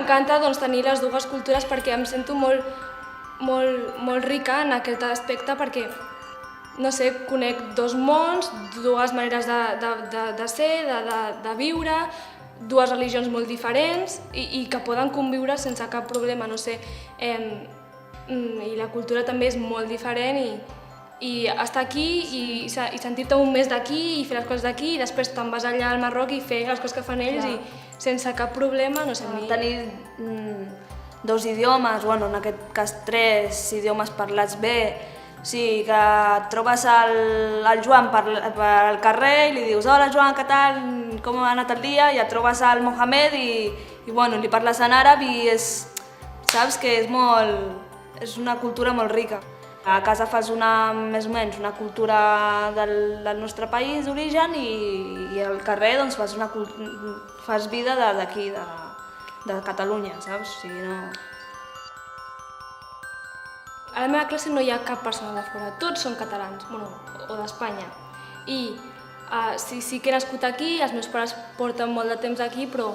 m'encanta tenir les dues cultures perquè em sento molt rica en aquest aspecte perquè, no sé, conec dos mons, dues maneres de ser, de viure, dues religions molt diferents i que poden conviure sense cap problema, no sé. I la cultura també és molt diferent i estar aquí i sentir-te un mes d'aquí i fer les coses d'aquí i després te'n vas allà al Marroc i fer les coses que fan ells i sense cap problema, no sé. Tenir dos idiomes, bueno, en aquest cas 3 idiomes parlats bé, o sigui, que et trobes el Joan pel carrer i li dius «Hola Joan, què tal? Com ha anat el dia?» i et trobes el Mohamed i bueno, li parles en àrab i saps que és una cultura molt rica. A casa fas més o menys una cultura del nostre país d'origen i al carrer doncs, fas vida d'aquí, de Catalunya, saps? O sigui, no... A la meva classe no hi ha cap persona de fora, tots són catalans, o d'Espanya. I sí que he nascut aquí, els meus pares porten molt de temps aquí, però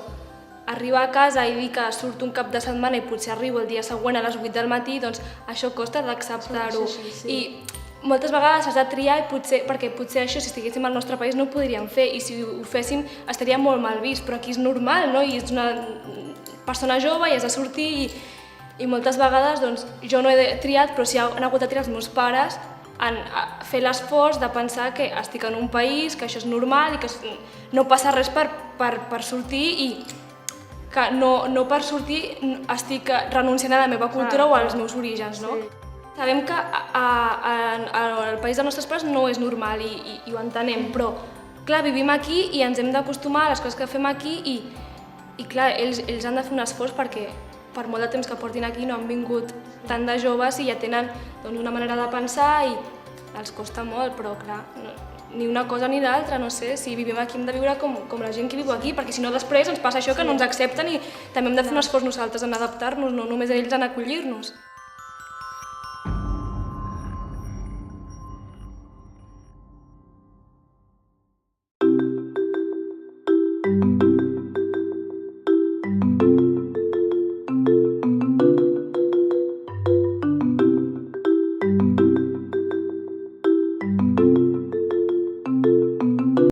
arribar a casa i dir que surto un cap de setmana i potser arribo el dia següent a les 8 del matí, doncs això costa d'acceptar-ho. I moltes vegades has de triar perquè potser això, si estiguéssim al nostre país, no ho podríem fer i si ho féssim estaria molt mal vist, però aquí és normal, no? I ets una persona jove i has de sortir i moltes vegades doncs, jo no he triat, però sí han hagut de triar els meus pares en fer l'esforç de pensar que estic en un país, que això és normal i que no passa res per sortir i que no per sortir estic renunciant a la meva cultura o als meus orígens, no? Sabem que al país dels nostres pares no és normal i ho entenem, però clar, vivim aquí i ens hem d'acostumar a les coses que fem aquí i clar, ells han de fer un esforç perquè per molt de temps que portin aquí no han vingut tant de joves i ja tenen una manera de pensar i els costa molt, però clar, ni una cosa ni l'altra, no sé, si vivim aquí hem de viure com la gent que viu aquí, perquè si no després ens passa això que no ens accepten i també hem de fer un esforç nosaltres en adaptar-nos, no només ells en acollir-nos.